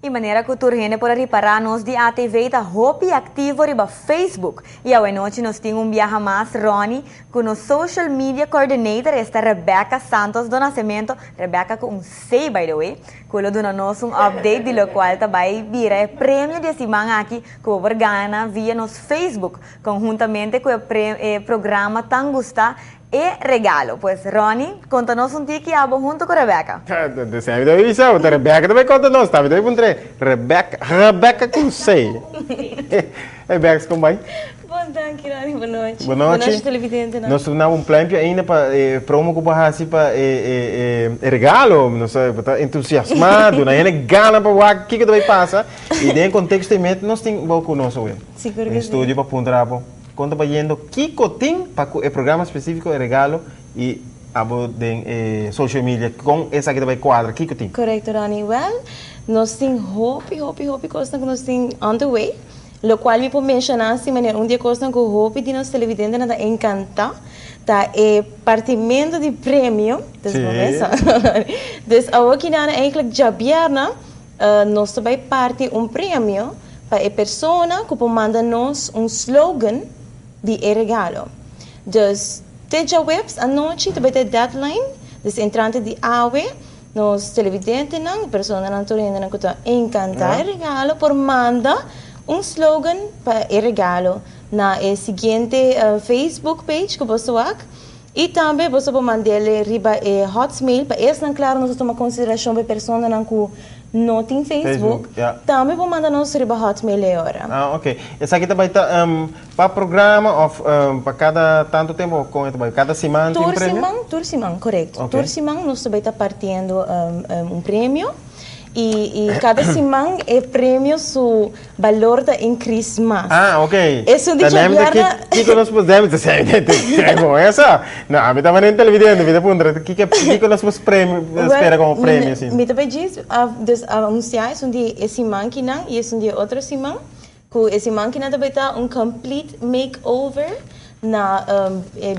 E maneira que turgene para reparar nos de ATV está hopi ativo riba Facebook. E a noite nós temos viaja mais Ronnie com o social media coordinator esta Rebecca Santos do Nascimento. Rebecca com C by the way. Quello dona nos update de lo qual vai vir prêmio de semana aqui que o gana via nos Facebook conjuntamente com o programa tão gusta e Regalo. Pues Ronnie, conta-nos tiki abo junto com Rebecca. Sempre devi dizer, Rebecca também conta-nos, tá? Devi encontrar Rebecca com C. Rebecca, como vai? Bom, danke, Ronnie. Boa noite. Boa noite. Boa noite, televidente. Nós temos plano ainda para promo que assim para Regalo, não sei, para entusiasmado, né? Gana para o que vai passar. E dentro do contexto nós temos algo conosco, Seguro que estúdio para apontar. Conta para yendo Kiko tem para o programa específico de Regalo e abo de social media com essa que vai quadra Kiko tem. Correto, Ronnie. Well, nós temos hope coisa que nós temos on the way. Lo qual me pode mencionar assim, maneira dia coisa que o hope de nós televidente nada encanta. Tá partimento de prêmio, das momentos. Dus aqui na eigenlijk jabierna nós também parte prêmio para a pessoa que pode mandar nos slogan de Regalo. Dus, teja webs a noite, também tem deadline, dus entrante de Awe, nos televidentes, a pessoa não está encantada Regalo, por mandar slogan para Regalo na seguinte Facebook page que você vai. E também você pode mandar riba hotmail, para esse, claro, nós tomamos consideração para a pessoa que não tem Facebook. Também vou mandar nos riba hotmail agora. Ah, ok. Essa aqui também está para programa ou para cada tanto tempo, cada semana tem prêmio? Tour semana, correto. Okay. Tour semana nós também está partindo prêmio. E cada semana é prêmio su valor da increase mais. Ah, ok. Isso é que nós podemos dizer, essa? Não, a mim também não é televidente, vida punta. Que nós podemos prêmio, espera como prêmio assim. Me também diz, anunciar esse dia esse máquina e esse dia outra semana, que esse máquina também está complete makeover na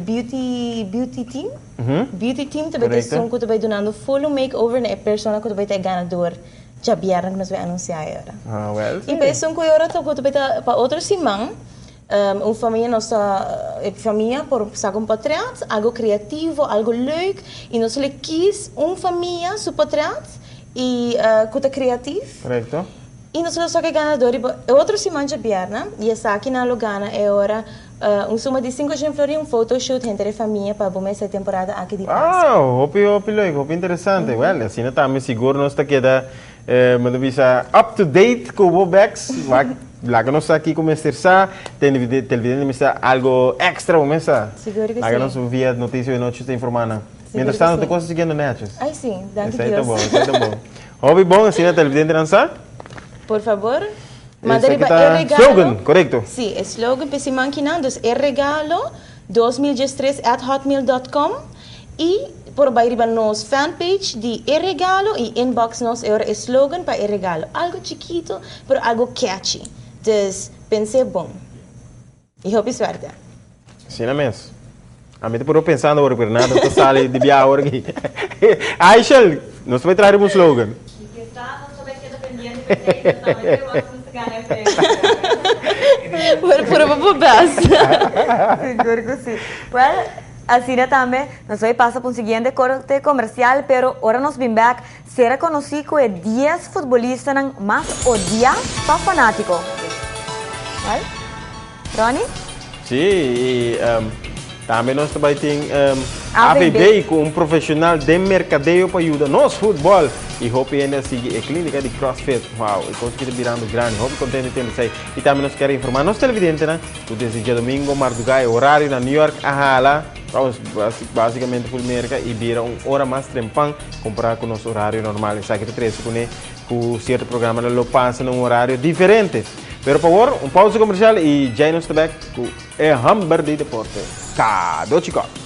beauty team. Beauty team também tem som que também dando full makeover na pessoa que também tem ganador já vieram que nós vamos anunciar agora. Ah, well. E penso que agora tô também para outra semana família nossa família por sacar portret, algo criativo, algo leuk e nós le quis família su portret e que criativo. Correto. E nós só que ganador e outra semana já vieram e essa aqui na Lugana é agora suma de 5 de flori photoshoot entre a família para essa temporada aqui de Páscoa. Ah, hope interessante. Well, assim não está me seguro nós está queda mas bisa up to date com o Bobex. Lá que nós aqui começar televidente está algo extra começar. Seguro que sim. Lá que nós via Noticia Awe Nochi está informando. Mientras tanto, tem coisas seguindo netos. Ai sim, danke Deus. Isso aí tá bom. Hobby bom assim na televidente dançar? Por favor. Mandar para Regalo. Slogan, correto? Sim, é slogan para se manquinando. É Regalo 2013@hotmail.com e por baixo nos fanpage de Regalo e inbox nos é slogan para Regalo. Algo chiquito, pero algo catchy. Dus pensei bom. E hope suerte. Sim, mesmo. A mim estou pensando agora, por nada, estou saindo de viagem agora aqui. Aishel, nós vamos trazer slogan. Por uma bobagem. Seguro que sim. Well, assim também, nós vamos passar para um seguinte corte comercial, pero ahora nos vem back, será conhecido como 10 futbolistas mais odiados para fanático. Well, Ronnie? Sim, e também nós também temos AVB com profissional de mercadeio para ajudar nos futebol. E hope ainda sigue a clínica de CrossFit. Uau, e conseguir virando grande. Hope contente de ter e também nós queremos informar nos televidentes, né? O dia domingo, Mardugai, horário na New York, Ahala. Vamos basicamente para América e vira hora mais trempão comparar com o nosso horário normal. Isso aqui com certo programa lo passa num horário diferente. Pero por favor, pausa comercial e já nos está com o Hamburger de Deporte. Cado, chicos.